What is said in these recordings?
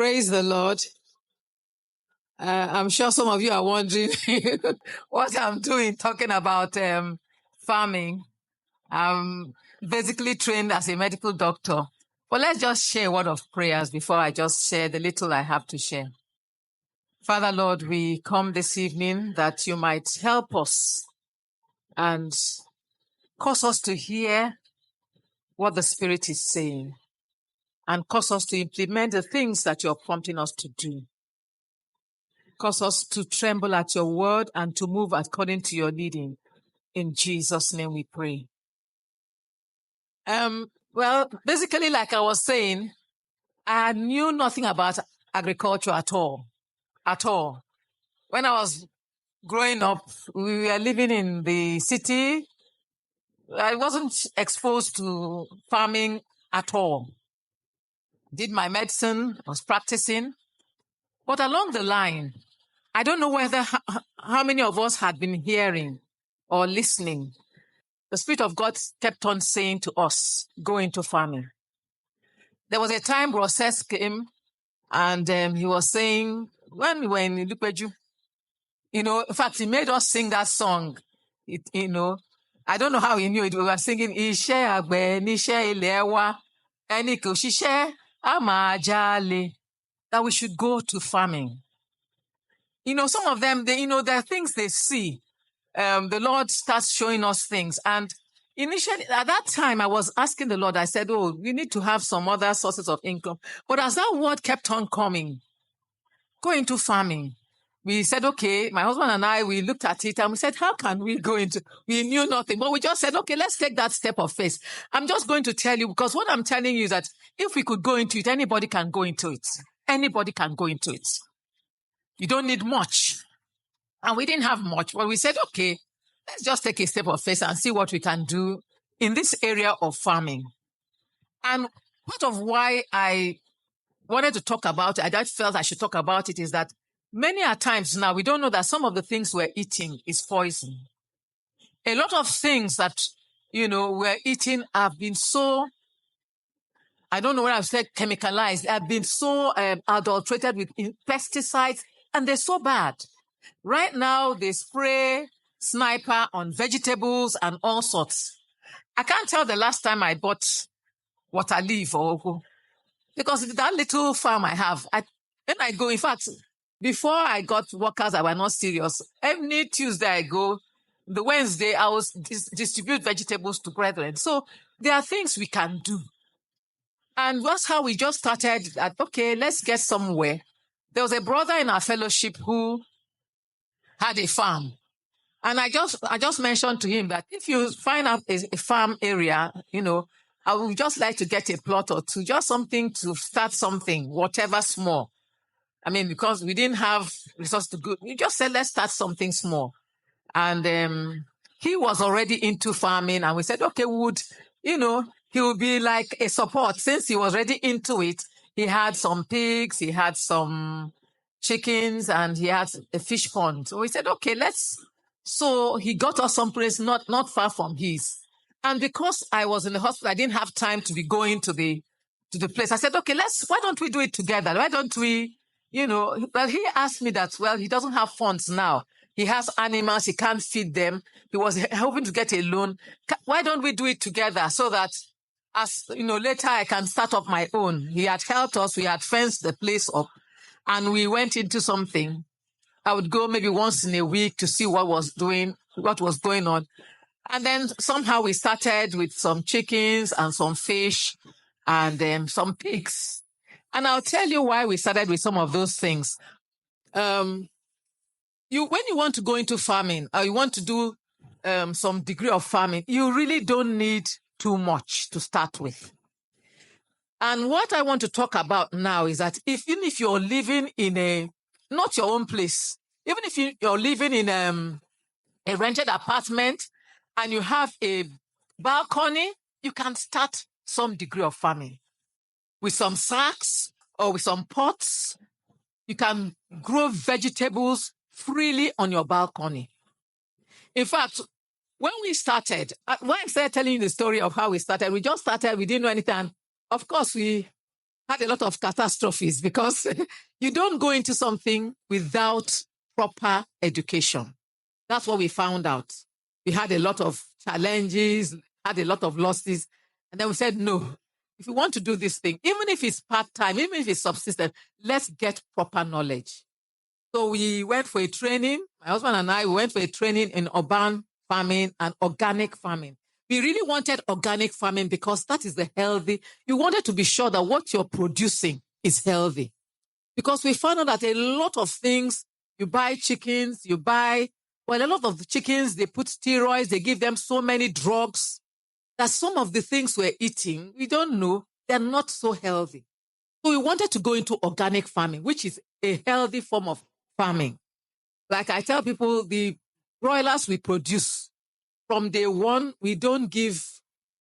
Praise the Lord. I'm sure some of you are wondering what I'm doing talking about farming. I'm basically trained as a medical doctor. But let's just share a word of prayers before I just share the little I have to share. Father, Lord, we come this evening that you might help us and cause us to hear what the Spirit is saying and cause us to implement the things that you're prompting us to do. Cause us to tremble at your word and to move according to your leading. In Jesus' name we pray. Well, basically, like I was saying, I knew nothing about agriculture at all. At all. When I was growing up, we were living in the city. I wasn't exposed to farming at all. Did my medicine, was practicing. But along the line, I don't know whether how many of us had been hearing or listening. The Spirit of God kept on saying to us, go into farming. There was a time Rosses came and he was saying, when we were in Lupeju, in fact, he made us sing that song. I don't know how he knew it. We were singing, Iṣẹ́ àgbẹ̀ níṣẹ́ ilẹ̀ wa, ẹni kò ṣiṣẹ́ á máa jalè, that we should go to farming. Some of them, there are things they see. The Lord starts showing us things. And initially, at that time, I was asking the Lord, I said, we need to have some other sources of income. But as that word kept on coming, go into farming. We said, okay, my husband and I, we looked at it and we said, how can we go into, we knew nothing, but we just said, okay, let's take that step of faith. I'm just going to tell you, because what I'm telling you is that if we could go into it, anybody can go into it. Anybody can go into it. You don't need much. And we didn't have much, but we said, okay, let's just take a step of faith and see what we can do in this area of farming. And part of why I wanted to talk about it, I just felt I should talk about it, is that many a times now, we don't know that some of the things we're eating is poison. A lot of things that, we're eating have been so, I don't know what I've said, chemicalized, have been so adulterated with pesticides, and they're so bad. Right now, they spray sniper on vegetables and all sorts. I can't tell the last time I bought water leaf or ugu, because that little farm I have, when I go, in fact, before I got workers that were not serious, every Tuesday I go, the Wednesday I will distribute vegetables to brethren. So there are things we can do. And that's how we just started that, okay, let's get somewhere. There was a brother in our fellowship who had a farm. And I just mentioned to him that if you find out a farm area, I would just like to get a plot or two, just something to start something, whatever small. I mean, because we didn't have resources to go, we just said, let's start something small. And he was already into farming, and we said, okay, he would be like a support. Since he was already into it, he had some pigs, he had some chickens, and he had a fish pond. So we said, okay, so he got us someplace not far from his. And because I was in the hospital, I didn't have time to be going to the place. I said, okay, why don't we do it together? Why don't we, well, he asked me that, well, he doesn't have funds now. He has animals, he can't feed them. He was hoping to get a loan. Why don't we do it together so that later I can start up my own? He had helped us. We had fenced the place up and we went into something. I would go maybe once in a week to see what was going on. And then somehow we started with some chickens and some fish and some pigs. And I'll tell you why we started with some of those things. When you want to go into farming or you want to do some degree of farming, you really don't need too much to start with. And what I want to talk about now is that even if you're living in not your own place, even if you're living in a rented apartment and you have a balcony, you can start some degree of farming. With some sacks or with some pots, you can grow vegetables freely on your balcony. In fact, when we started, when I started telling you the story of how we started, we just started, we didn't know anything. And of course, we had a lot of catastrophes because you don't go into something without proper education. That's what we found out. We had a lot of challenges, had a lot of losses. And then we said, no, if you want to do this thing, even if it's part-time, even if it's subsistence, let's get proper knowledge. So we went for a training. My husband and I went for a training in urban farming and organic farming. We really wanted organic farming because that is the healthy. You wanted to be sure that what you're producing is healthy. Because we found out that a lot of things, you buy chickens, a lot of the chickens, they put steroids, they give them so many drugs that some of the things we're eating, we don't know, they're not so healthy. So we wanted to go into organic farming, which is a healthy form of farming. Like I tell people, the broilers we produce from day one, we don't give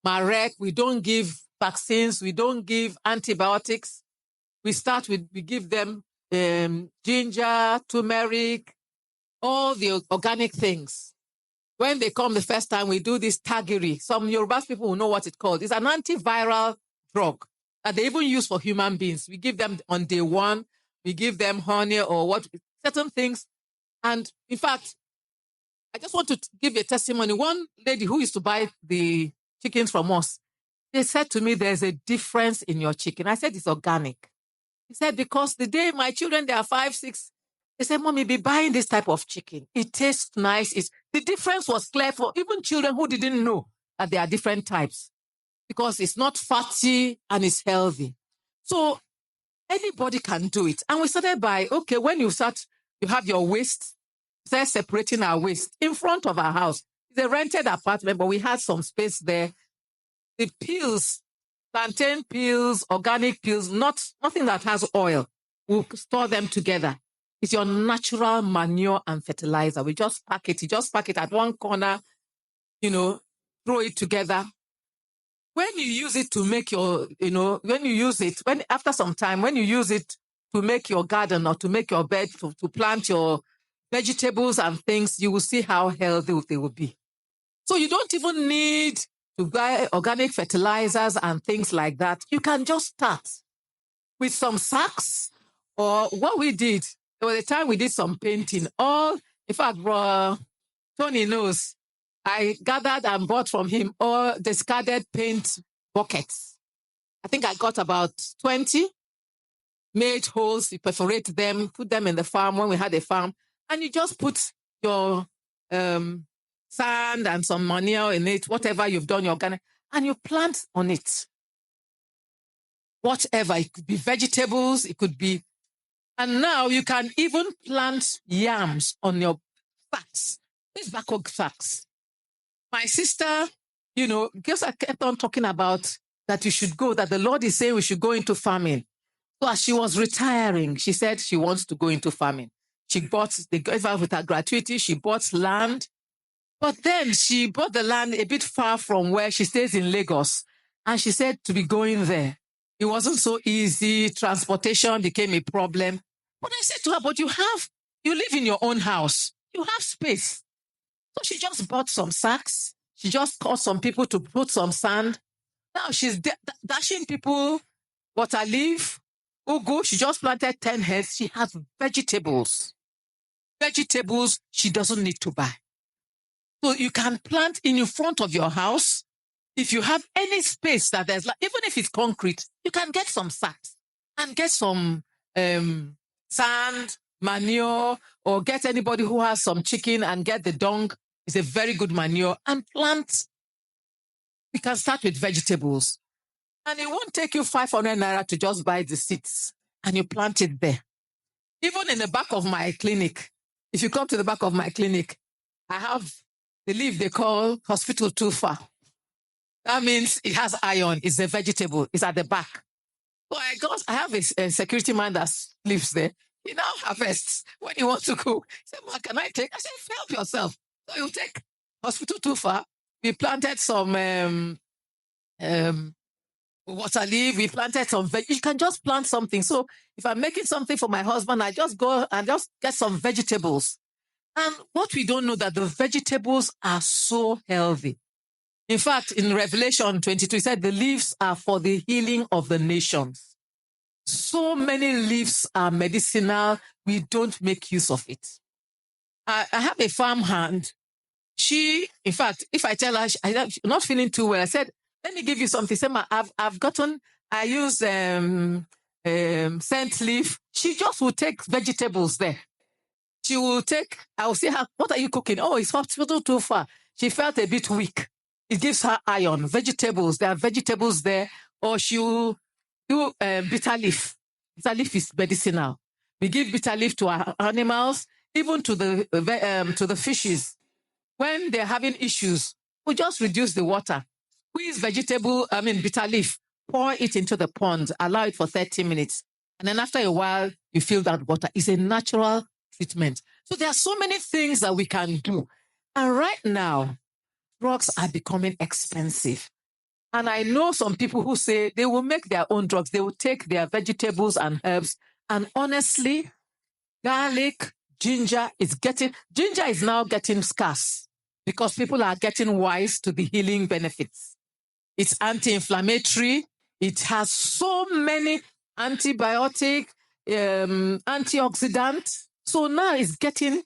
marek, we don't give vaccines, we don't give antibiotics. We give them ginger, turmeric, all the organic things. When they come the first time, we do this tagiri. Some Yoruba people will know what it's called. It's an antiviral drug that they even use for human beings. We give them on day one. We give them honey or certain things. And in fact, I just want to give you a testimony. One lady who used to buy the chickens from us, they said to me, there's a difference in your chicken. I said, it's organic. He said, because the day my children, they are 5, 6, they said, Mommy, be buying this type of chicken. It tastes nice. The difference was clear for even children who didn't know that there are different types because it's not fatty and it's healthy. So anybody can do it. And we started by, okay, when you have your waste, start separating our waste in front of our house. It's a rented apartment, but we had some space there. The peels, plantain peels, organic peels, nothing that has oil. We'll store them together. It's your natural manure and fertilizer. We just pack it. You just pack it at one corner, throw it together. When you use it to make after some time, when you use it to make your garden or to make your bed, to plant your vegetables and things, you will see how healthy they will be. So you don't even need to buy organic fertilizers and things like that. You can just start with some sacks, or what we did, there was a time we did some painting. In fact, Tony knows, I gathered and bought from him all discarded paint buckets. I think I got about 20, made holes, you perforate them, put them in the farm when we had a farm, and you just put your sand and some manure in it, whatever you've done, your organic, and you plant on it. Whatever, it could be vegetables, it could be, and now you can even plant yams on your sacks, these backward sacks. My sister, because I kept on talking about that that the Lord is saying we should go into farming. So as she was retiring, she said she wants to go into farming. They gave her with her gratuity, she bought land. But then she bought the land a bit far from where she stays in Lagos. And she said to be going there, it wasn't so easy. Transportation became a problem. But I said to her, but you live in your own house. You have space. So she just bought some sacks. She just called some people to put some sand. Now she's dashing people water leaf, ugu. She just planted 10 heads. She has vegetables. Vegetables she doesn't need to buy. So you can plant in front of your house. If you have any space that there's, even if it's concrete, you can get some sacks and get some sand, manure, or get anybody who has some chicken and get the dung. It's a very good manure, and plant. You can start with vegetables. And it won't take you 500 naira to just buy the seeds and you plant it there. Even in the back of my clinic, if you come to the back of my clinic, I have the leaf they call hospital too far. That means it has iron. It's a vegetable. It's at the back. So I have a security man that lives there. He now harvests when he wants to cook. He said, "Ma, can I take?" I said, "Help yourself." So you take hospital too far. We planted some water leaf. We planted some You can just plant something. So if I'm making something for my husband, I just go and just get some vegetables. And what we don't know that the vegetables are so healthy. In fact, in Revelation 22, it said the leaves are for the healing of the nations. So many leaves are medicinal. We don't make use of it. I have a farmhand. She, in fact, if I tell her I'm not feeling too well, I said, let me give you something. Say, I use scent leaf. She just will take vegetables there. She will take, I will say, what are you cooking? Oh, it's hospital too far. She felt a bit weak. It gives her iron. Vegetables, there are vegetables there. Or she will do bitter leaf. Bitter leaf is medicinal. We give bitter leaf to our animals, even to the fishes. When they're having issues, we just reduce the water. Squeeze bitter leaf, pour it into the pond, allow it for 30 minutes. And then after a while, you fill that water. It's a natural treatment. So there are so many things that we can do. And right now, drugs are becoming expensive. And I know some people who say they will make their own drugs. They will take their vegetables and herbs. And honestly, garlic, ginger is now getting scarce because people are getting wise to the healing benefits. It's anti-inflammatory. It has so many antibiotic, antioxidant. So now it's getting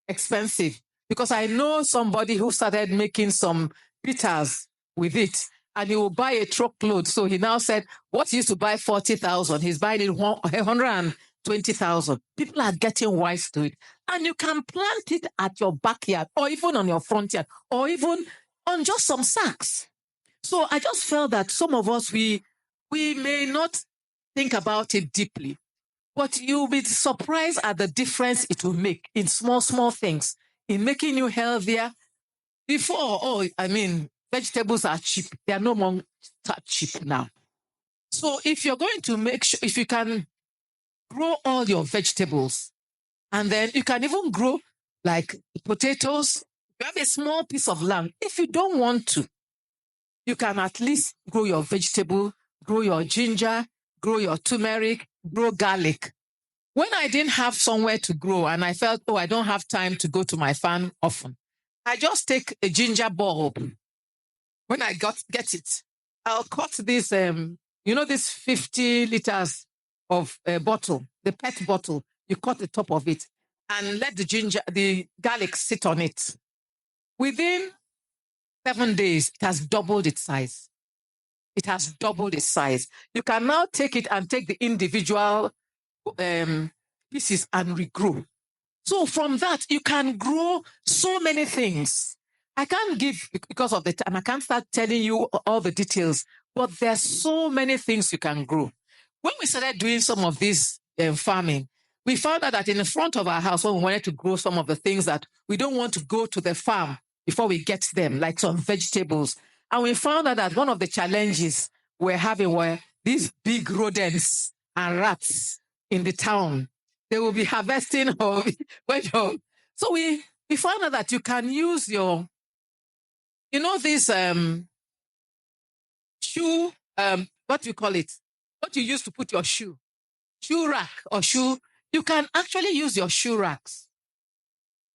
expensive because I know somebody who started making some bitters with it and he will buy a truckload. So he now said, what he used to buy 40,000, he's buying it 120,000. People are getting wise to it. And you can plant it at your backyard or even on your front yard or even on just some sacks. So I just felt that some of us, we may not think about it deeply, but you'll be surprised at the difference it will make in small, small things, in making you healthier. Before, vegetables are cheap. They are no more cheap now. So if you're going to make sure, if you can grow all your vegetables, and then you can even grow like potatoes, you have a small piece of land. If you don't want to, you can at least grow your vegetable, grow your ginger, grow your turmeric, grow garlic. When I didn't have somewhere to grow and I felt, I don't have time to go to my farm often, I just take a ginger bulb. When I get it, I'll cut this, this 50 liters of bottle, the PET bottle. You cut the top of it and let the garlic sit on it. Within 7 days, it has doubled its size. It has doubled its size. You can now take it and take the individual pieces and regrow. So from that, you can grow so many things. I can't give, because of the time, I can't start telling you all the details, but there's so many things you can grow. When we started doing some of this farming, we found out that in the front of our house, when we wanted to grow some of the things that we don't want to go to the farm before we get them, like some vegetables. And we found out that one of the challenges we're having were these big rodents and rats in the town. They will be harvesting. So we found out that you can use your, this shoe, what you call it? What you use to put your shoe rack or shoe. You can actually use your shoe racks.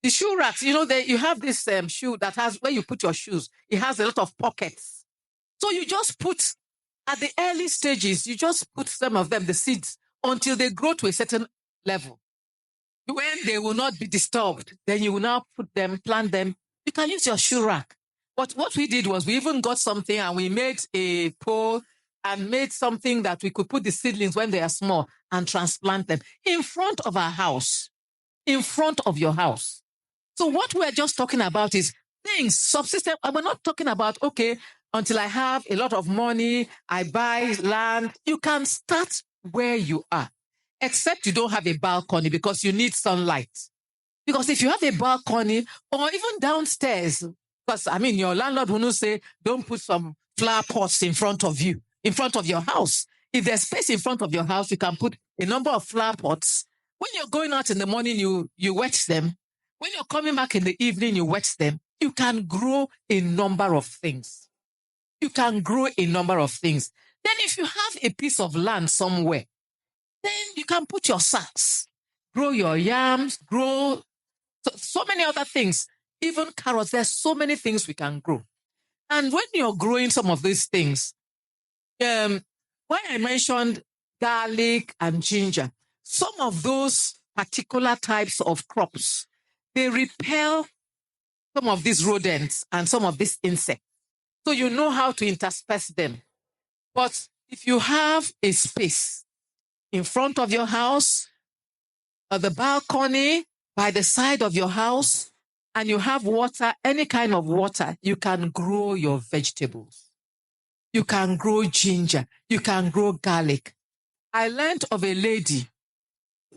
The shoe racks, you have this shoe that has where you put your shoes. It has a lot of pockets. So you just put, at the early stages, you just put some of them, the seeds, until they grow to a certain level. When they will not be disturbed, then you will now plant them. You can use your shoe rack. But what we did was we even got something and we made a pole and made something that we could put the seedlings when they are small and transplant them in front of our house, in front of your house. So what we're just talking about is things, subsistence. We're not talking about, until I have a lot of money, I buy land. You can start where you are, except you don't have a balcony because you need sunlight. Because if you have a balcony or even downstairs, because your landlord will not say, don't put some flower pots in front of you, in front of your house. If there's space in front of your house, you can put a number of flower pots. When you're going out in the morning, you wet them. When you're coming back in the evening, you wet them. You can grow a number of things. You can grow a number of things. Then if you have a piece of land somewhere, then you can put your sacks, grow your yams, grow so many other things, even carrots. There's so many things we can grow. And when you're growing some of these things, why I mentioned garlic, and ginger. Some of those particular types of crops, they repel some of these rodents and some of these insects. So you know how to intersperse them. But if you have a space in front of your house, or the balcony, by the side of your house, and you have water, any kind of water, you can grow your vegetables. You can grow ginger. You can grow garlic. I learned of a lady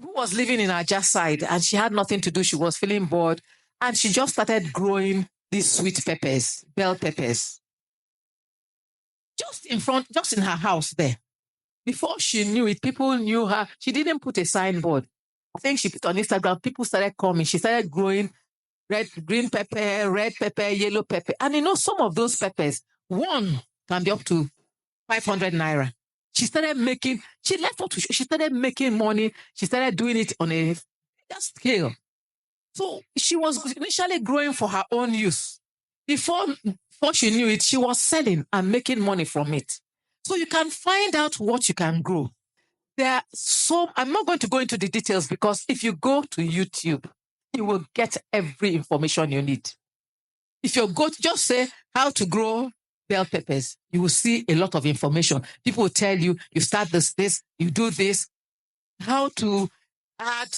who was living in Aja side and she had nothing to do. She was feeling bored and she just started growing these sweet peppers, bell peppers, just in front, just in her house there. Before she knew it, people knew her. She didn't put a signboard. I think she put on Instagram. People started coming. She started growing green pepper, red pepper, yellow pepper. And you know, some of those peppers, one can be up to 500 naira. She started making, she left out, she started making money. She started doing it on a bigger scale. So she was initially growing for her own use. Before she knew it, she was selling and making money from it. So you can find out what you can grow. I'm not going to go into the details because if you go to YouTube, you will get every information you need. If you go to just say how to grow bell peppers, you will see a lot of information. People will tell you, you start this, you do this, how to add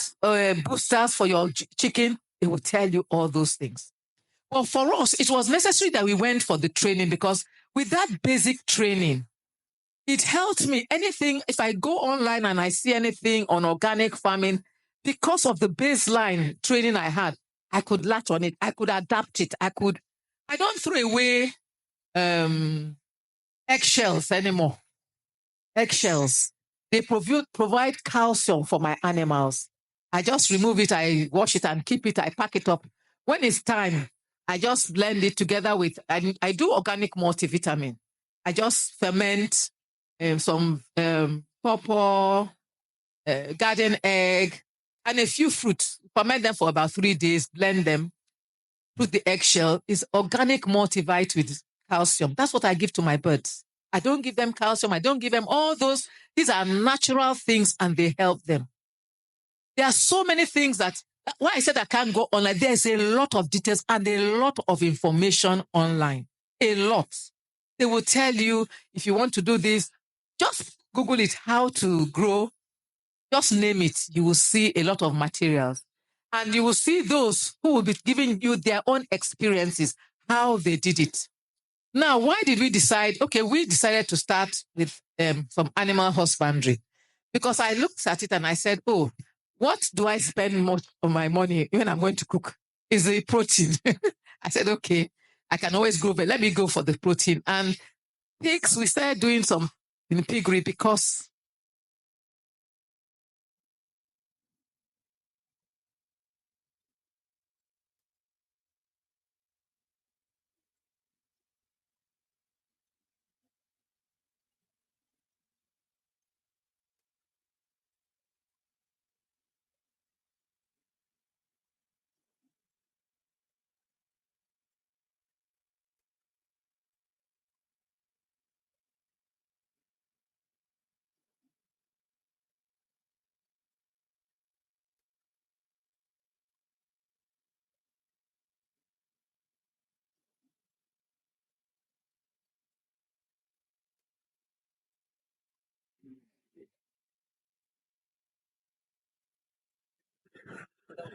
boosters for your chicken. They will tell you all those things. Well, for us, it was necessary that we went for the training because with that basic training, it helped me. Anything, if I go online and I see anything on organic farming, because of the baseline training I had, I could latch on it. I could adapt it. I don't throw away eggshells anymore. Eggshells. They provide calcium for my animals. I just remove it, I wash it and keep it, I pack it up. When it's time, I just blend it together with, I do organic multivitamin. I just ferment some pawpaw, garden egg, and a few fruits. Ferment them for about 3 days, blend them, put the eggshell. It's organic multivite with calcium. That's what I give to my birds. I don't give them calcium. I don't give them all those. These are natural things and they help them. There are so many things that, why I said I can't go online, there's a lot of details and a lot of information online. A lot. They will tell you, if you want to do this, just Google it, how to grow. Just name it. You will see a lot of materials. And you will see those who will be giving you their own experiences, how they did it. Now, why did we decide? Okay, we decided to start with some animal husbandry because I looked at it and I said, oh, what do I spend most of my money when I'm going to cook? Is the protein. I said, okay, I can always go, but let me go for the protein. And pigs, we started doing some in piggery because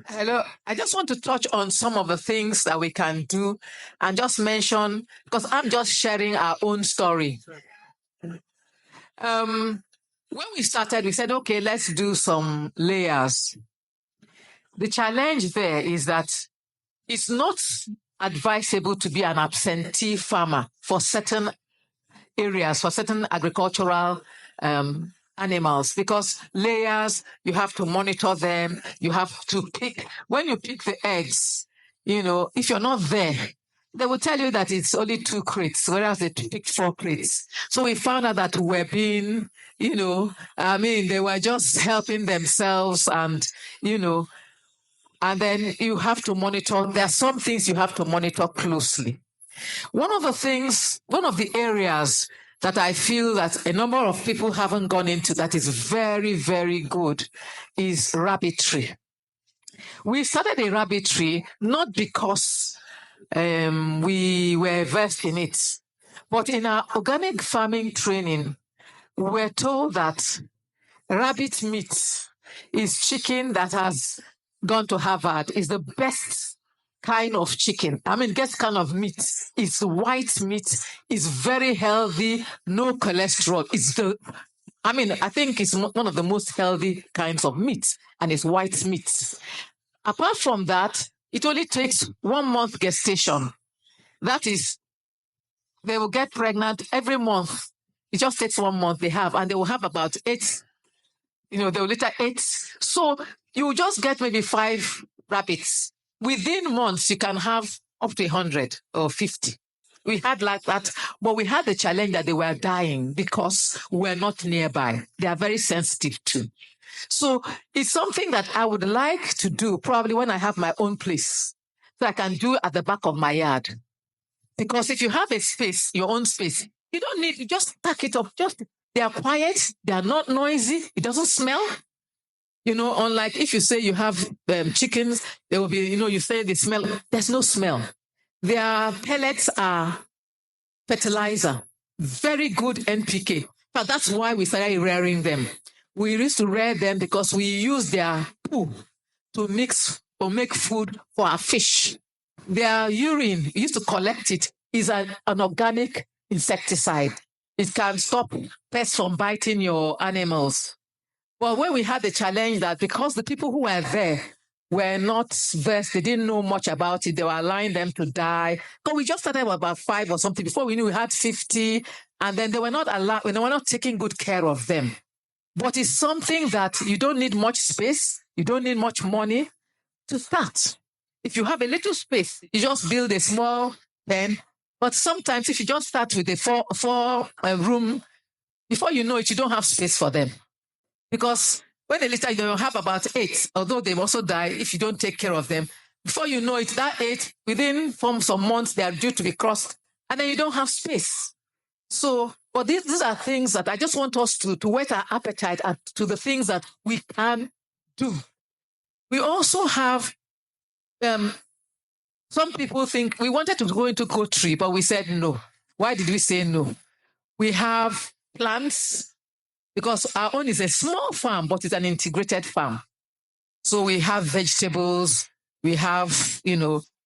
hello, I just want to touch on some of the things that we can do and just mention, because I'm just sharing our own story. When we started, we said, okay, let's do some layers. The challenge there is that it's not advisable to be an absentee farmer for certain areas, for certain agricultural animals, because layers, you have to monitor them. You have to pick, when you pick the eggs, you know, if you're not there, they will tell you that it's only 2 crates, whereas they picked 4 crates. So we found out that we're being, you know, I mean, they were just helping themselves and, you know, and then you have to monitor. There are some things you have to monitor closely. One of the areas that I feel that a number of people haven't gone into that is very, very good is rabbitry. We started a rabbitry not because we were versed in it, but in our organic farming training, we're told that rabbit meat is chicken that has gone to Harvard, is the best kind of chicken. I mean, best kind of meat. It's white meat. It's very healthy, no cholesterol. I think it's one of the most healthy kinds of meat, and it's white meat. Apart from that, it only takes 1 month gestation. That is, they will get pregnant every month. It just takes 1 month they have, and they will have about 8, they will later 8. So you just get maybe 5 rabbits. Within months, you can have up to 100 or 50. We had like that, but we had the challenge that they were dying because we're not nearby. They are very sensitive too. So it's something that I would like to do probably when I have my own place. So I can do at the back of my yard. Because if you have a space, your own space, you don't need, you just pack it up. They are quiet. They are not noisy. It doesn't smell. Unlike if you say you have chickens, there will be, you say they smell. There's no smell. Their pellets are fertilizer. Very good NPK. But that's why we started rearing them. We used to rear them because we use their poo to mix or make food for our fish. Their urine, we used to collect it, is an organic insecticide. It can stop pests from biting your animals. Well, when we had the challenge that because the people who were there were not versed, they didn't know much about it, they were allowing them to die. But we just started with about 5 or something. Before we knew, we had 50, and then they were not taking good care of them. But it's something that you don't need much space, you don't need much money to start. If you have a little space, you just build a small pen. But sometimes if you just start with a four room, before you know it, you don't have space for them. Because when they later, you have about 8, although they also die if you don't take care of them. Before you know it, that 8, within some months, they are due to be crossed. And then you don't have space. So, but these are things that I just want us to whet our appetite to the things that we can do. We also have, some people think we wanted to go into goatry, but we said no. Why did we say no? We have plants, because our own is a small farm, but it's an integrated farm. So we have vegetables, we have,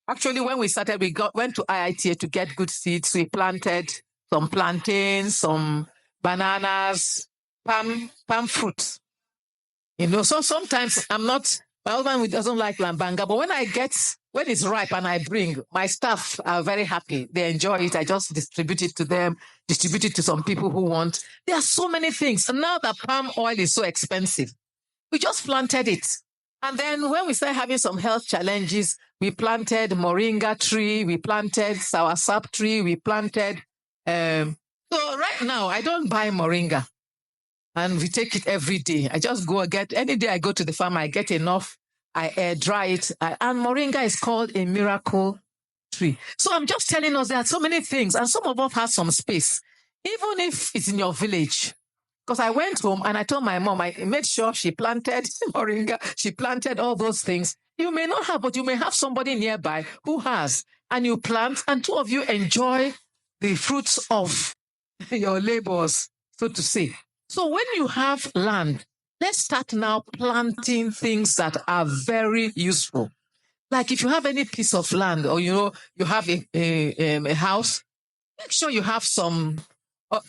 actually when we started, went to IITA to get good seeds. We planted some plantains, some bananas, palm fruits. So sometimes my husband doesn't like lambanga, but when it's ripe and I bring, my staff are very happy. They enjoy it. I just distribute it to them, distribute it to some people who want. There are so many things. And now that palm oil is so expensive, we just planted it. And then when we started having some health challenges, we planted moringa tree, we planted soursop tree, we planted. So right now, I don't buy moringa. And we take it every day. I just any day I go to the farm, I get enough, I air dry it. And moringa is called a miracle tree. So I'm just telling us there are so many things, and some of us have some space, even if it's in your village. Because I went home and I told my mom, I made sure she planted moringa, she planted all those things. You may not have, but you may have somebody nearby who has. And you plant, and 2 of you enjoy the fruits of your labors, so to say. So when you have land, let's start now planting things that are very useful. Like if you have any piece of land, or you have a house, make sure you have some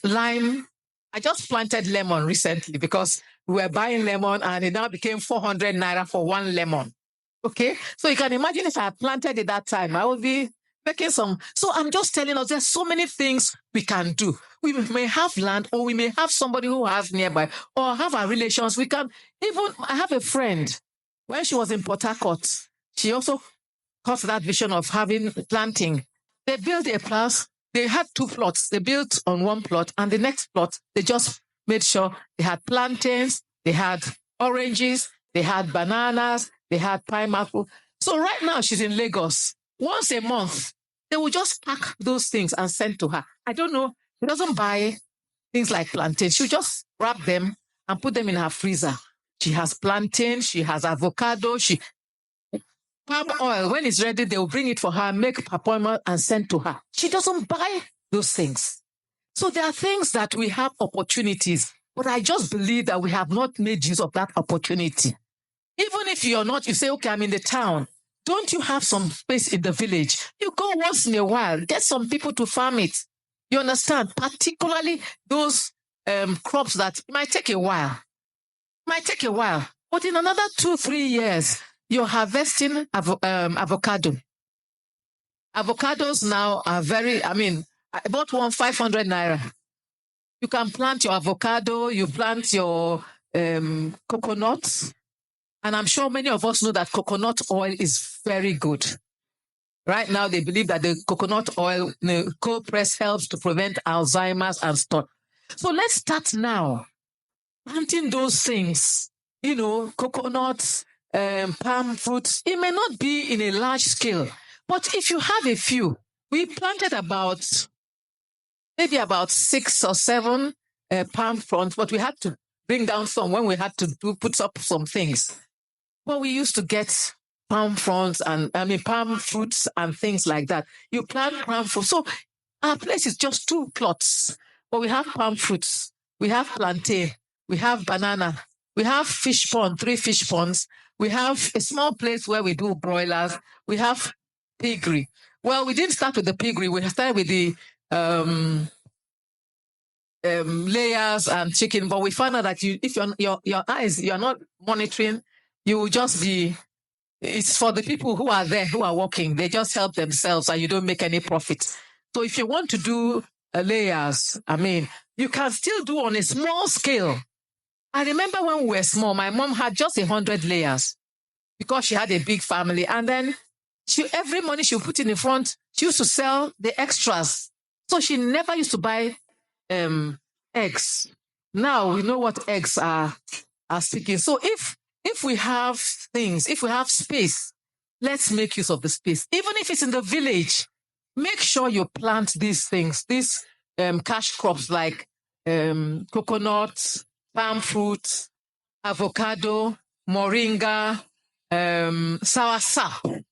lime. I just planted lemon recently because we were buying lemon and it now became 400 naira for 1 lemon. Okay, so you can imagine if I had planted it that time, I would be making some. So I'm just telling us there's so many things we can do. We may have land, or we may have somebody who has nearby, or have our relations. I have a friend, when she was in Port Harcourt, she also caught that vision of having planting. They built a place. They had 2 plots. They built on 1 plot, and the next plot, they just made sure they had plantains, they had oranges, they had bananas, they had pineapple. So right now she's in Lagos. Once a month, they will just pack those things and send to her. I don't know. She doesn't buy things like plantain. She'll just wrap them and put them in her freezer. She has plantain, she has avocado, palm oil. When it's ready, they'll bring it for her, make palm oil and send to her. She doesn't buy those things. So there are things that we have opportunities, but I just believe that we have not made use of that opportunity. Even if you're not, you say, okay, I'm in the town. Don't you have some space in the village? You go once in a while, get some people to farm it. You understand? Particularly those crops that might take a while. But in another 2-3 years, you're harvesting avocado. Avocados now are I bought one 500 naira. You can plant your avocado, you plant your coconuts. And I'm sure many of us know that coconut oil is very good. Right now, they believe that the coconut oil, cold press, helps to prevent Alzheimer's and stuff. So let's start now planting those things. Coconuts, palm fruits. It may not be in a large scale, but if you have a few, we planted maybe about 6 or 7 palm fronds, but we had to bring down some when we had to put up some things. Well, we used to get palm fronds palm fruits and things like that. You plant palm fruits. So our place is just 2 plots, but we have palm fruits, we have plantain, we have banana, we have fish pond, 3 fish ponds. We have a small place where we do broilers. We have piggery. Well, we didn't start with the piggery. We started with the layers and chicken, but we found out that if your eyes, you're not monitoring, you will just be, it's for the people who are there, who are working. They just help themselves and you don't make any profit. So if you want to do layers, you can still do on a small scale. I remember when we were small, my mom had just 100 layers because she had a big family. And then every money she would put in the front, she used to sell the extras. So she never used to buy eggs. Now we know what eggs are speaking. So if we have things, if we have space, let's make use of the space. Even if it's in the village, make sure you plant these things, these cash crops like coconuts, palm fruit, avocado, moringa, soursop.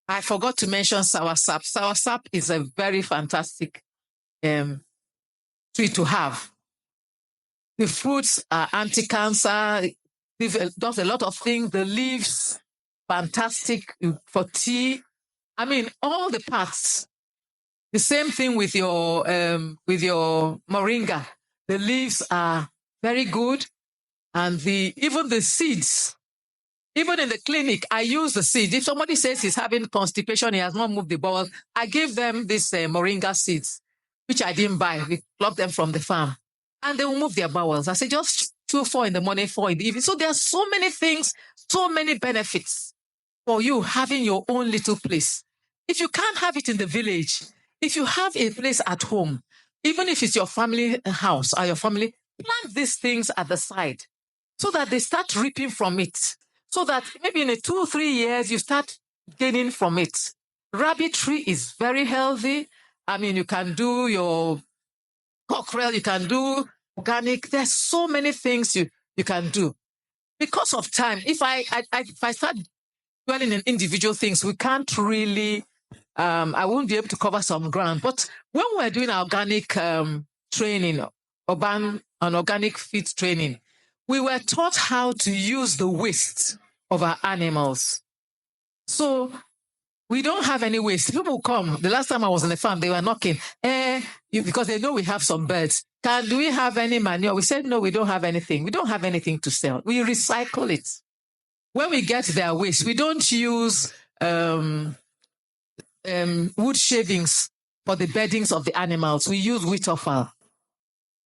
I forgot to mention soursop. Soursop is a very fantastic tree to have. The fruits are anti-cancer. It does a lot of things. The leaves, fantastic for tea. All the parts. The same thing with your moringa. The leaves are very good, and even the seeds. Even in the clinic, I use the seeds. If somebody says he's having constipation, he has not moved the bowel, I give them these moringa seeds, which I didn't buy. We plucked them from the farm. And they will move their bowels. I say just 2, 4 in the morning, 4 in the evening. So there are so many things, so many benefits for you having your own little place. If you can't have it in the village, if you have a place at home, even if it's your family house or your family, plant these things at the side so that they start reaping from it. So that maybe in 2-3 years, you start gaining from it. Rabbitry is very healthy. You can do your cockerel, you can do organic. There's so many things you can do. Because of time, if I start dwelling in individual things, we can't really, I won't be able to cover some ground. But when we're doing organic training, urban and organic feed training, we were taught how to use the waste of our animals. So we don't have any waste. People come. The last time I was in the farm, they were knocking. Because they know we have some birds. Do we have any manure? We said, no, we don't have anything. We don't have anything to sell. We recycle it. When we get their waste, we don't use wood shavings for the beddings of the animals. We use wheat offal.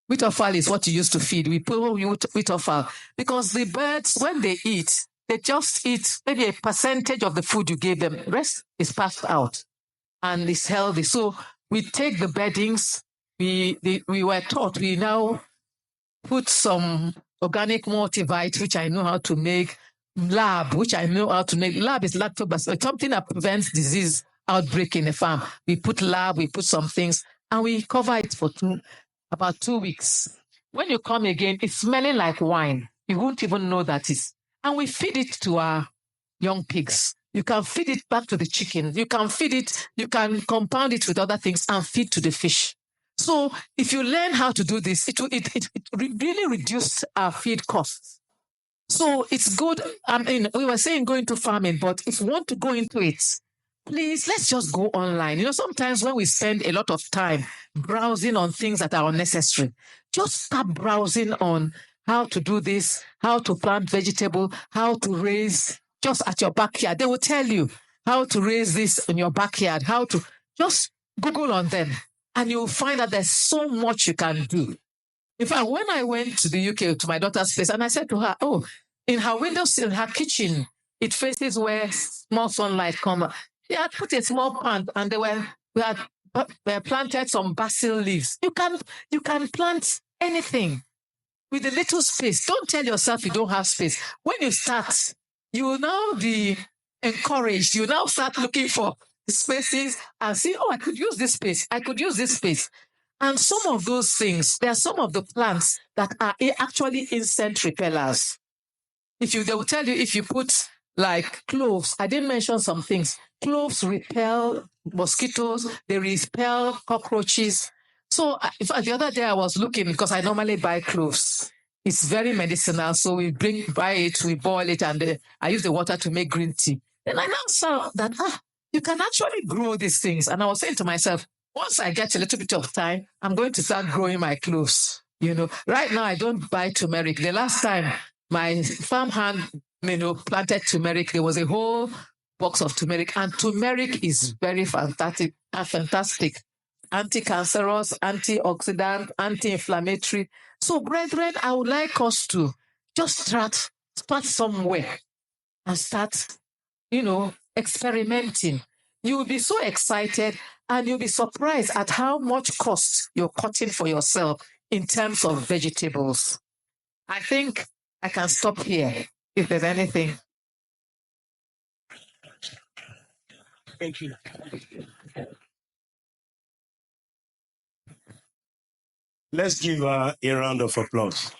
Wheat offal is what you use to feed. We put wheat offal because the birds, when they eat, they just eat maybe a percentage of the food you gave them. The rest is passed out and it's healthy. So we take the beddings. We were taught. We now put some organic multivite, which I know how to make. Lab, which I know how to make. Lab is lactobacillus, something that prevents disease outbreak in a farm. We put lab, we put some things, and we cover it for 2. about 2 weeks. When you come again, it's smelling like wine. You won't even know that it's. And we feed it to our young pigs. You can feed it back to the chicken. You can feed it, you can compound it with other things and feed to the fish. So if you learn how to do this, it really reduces our feed costs. So it's good. I mean, we were saying go into farming, but if you want to go into it, please let's just go online. Sometimes when we spend a lot of time browsing on things that are unnecessary, just start browsing on how to do this, how to plant vegetable, how to raise just at your backyard. They will tell you how to raise this in your backyard, how to just Google on them, and you'll find that there's so much you can do. In fact, when I went to the UK to my daughter's place, and I said to her, "Oh, in her windows in her kitchen, it faces where small sunlight come." They had put a small plant, and we had planted some basil leaves. You can plant anything with a little space. Don't tell yourself you don't have space. When you start, you will now be encouraged. You now start looking for spaces and see, oh, I could use this space. I could use this space. And some of those things, there are some of the plants that are actually insect repellers. They will tell you if you put like cloves, I didn't mention some things. Cloves repel mosquitoes, they repel cockroaches. So in fact, the other day I was looking because I normally buy cloves. It's very medicinal. So buy it, we boil it, and I use the water to make green tea. Then I now saw that you can actually grow these things. And I was saying to myself, once I get a little bit of time, I'm going to start growing my cloves. Right now I don't buy turmeric. The last time my farm hand, planted turmeric, there was a whole box of turmeric, and turmeric is very fantastic, anti-cancerous, antioxidant, anti-inflammatory. So, brethren, I would like us to just start somewhere and start, experimenting. You will be so excited and you'll be surprised at how much cost you're cutting for yourself in terms of vegetables. I think I can stop here if there's anything. Thank you. Let's give her a round of applause.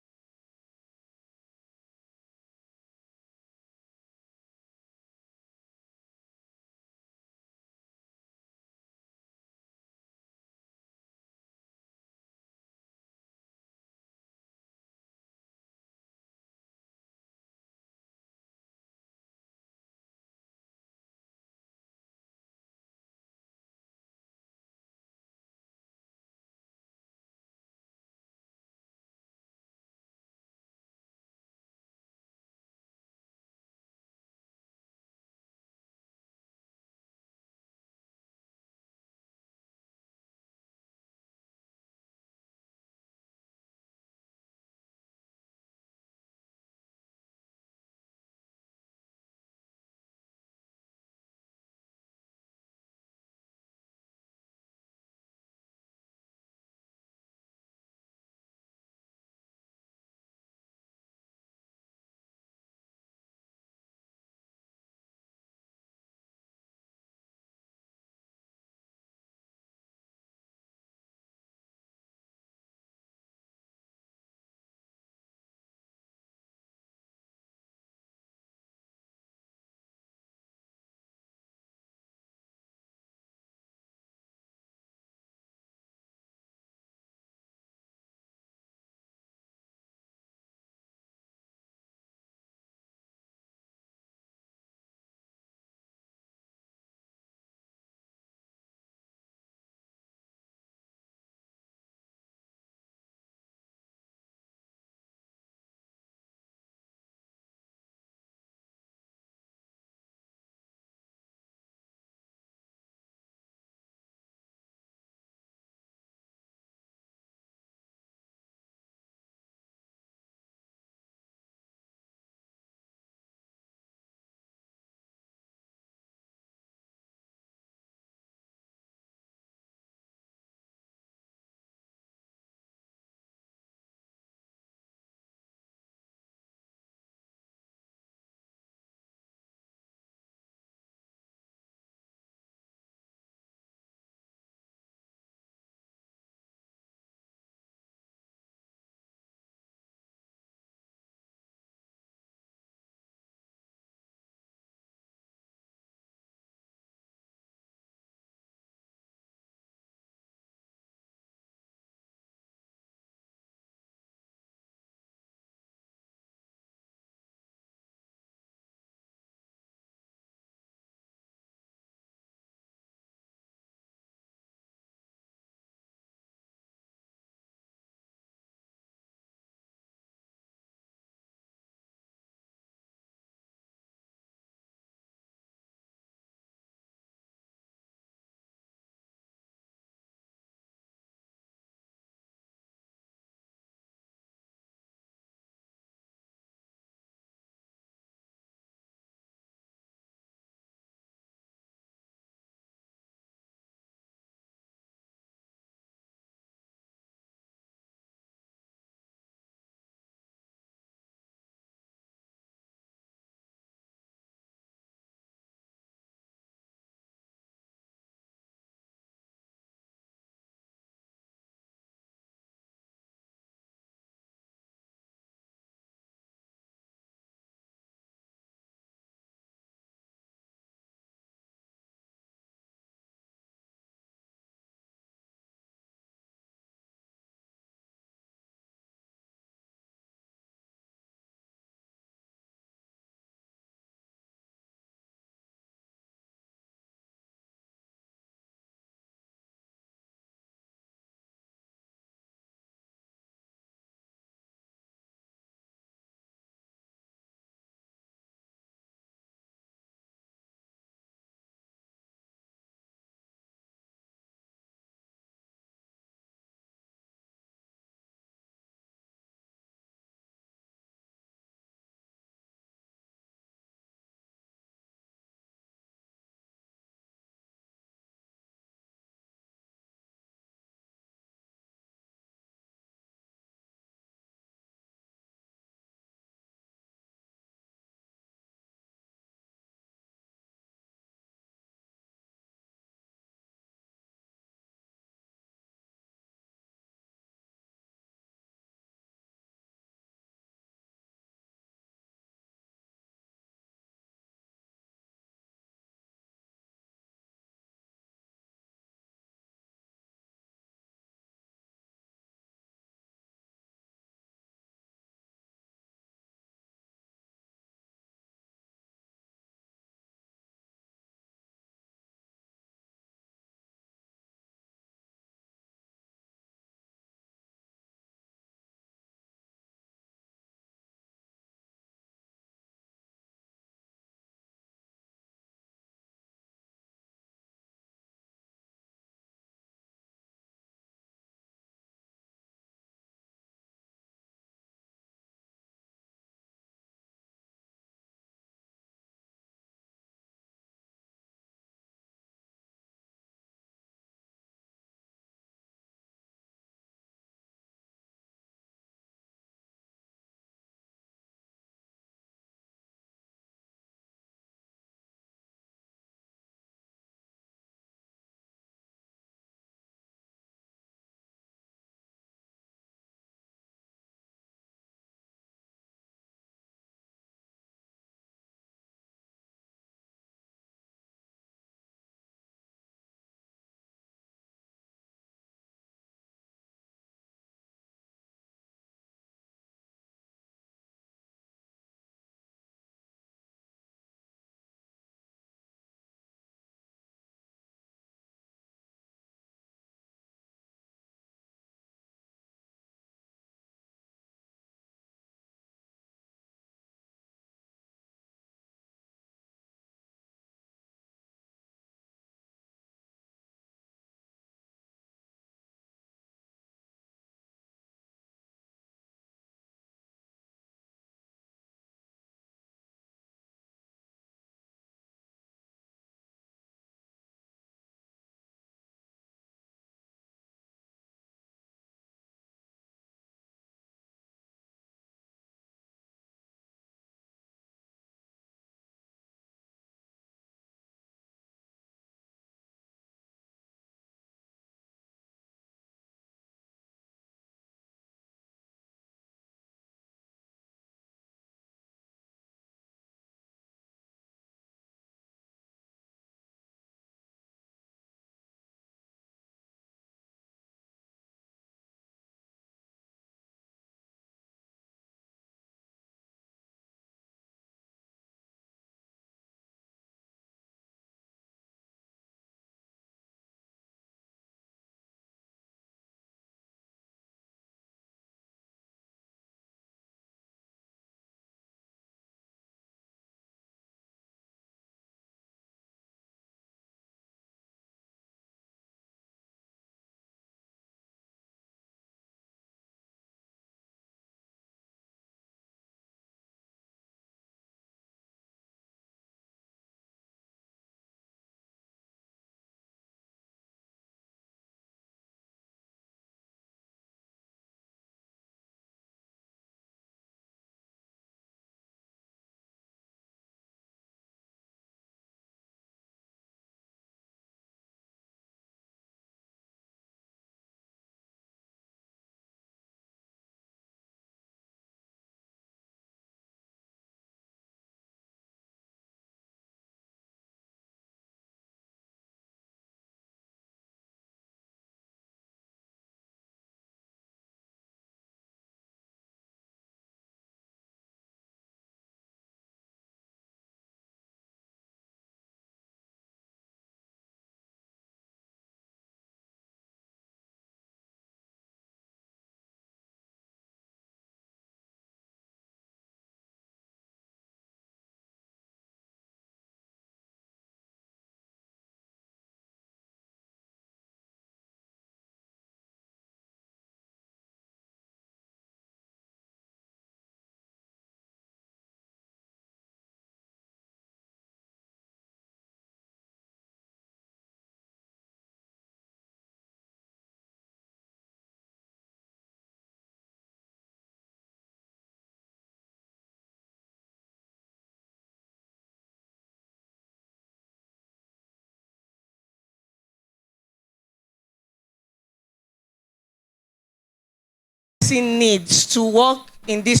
needs to work in this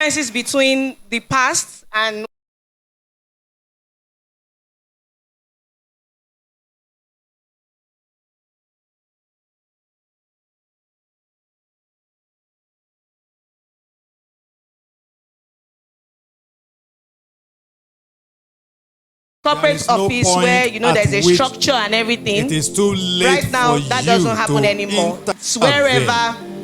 differences between the past and corporate office where there's a structure and everything. It is too late Right now, for that you doesn't happen to anymore. It's intervene. wherever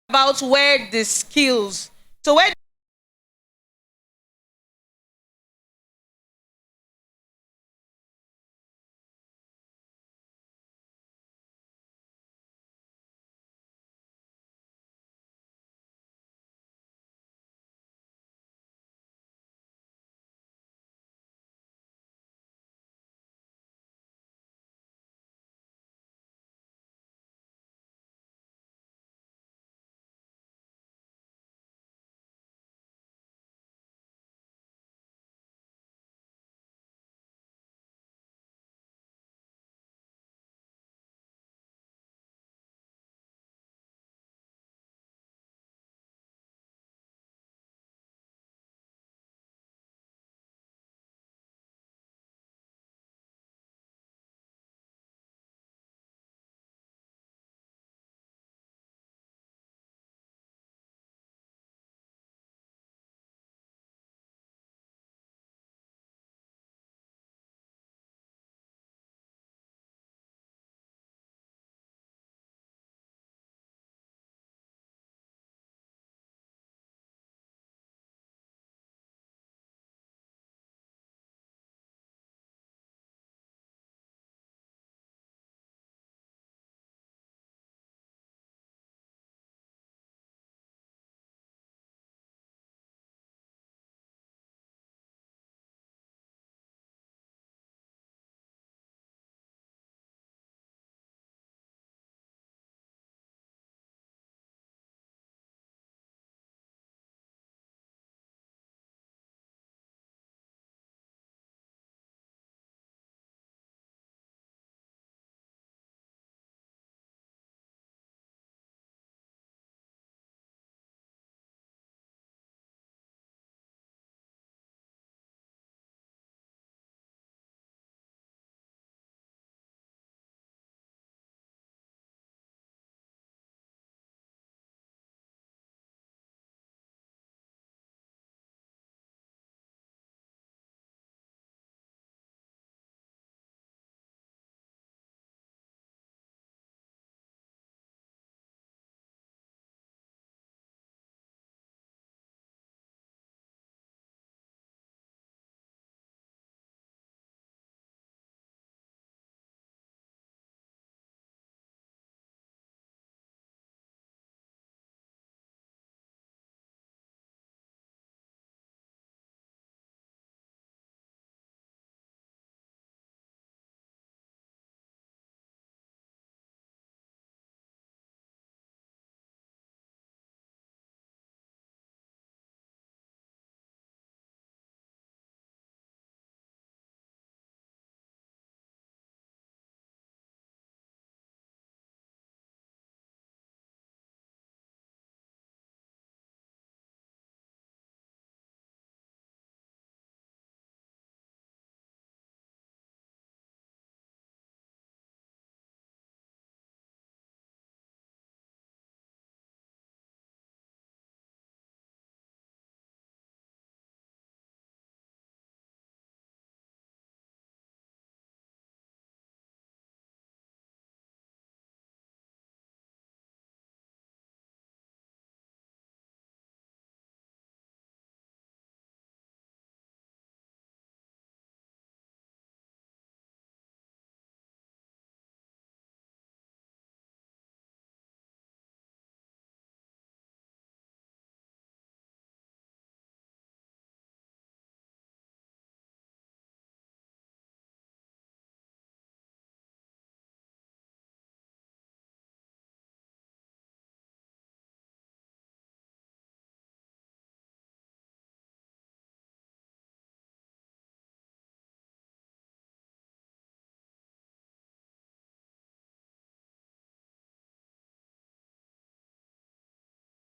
about where the skills. So where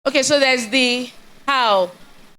Okay, so there's the how.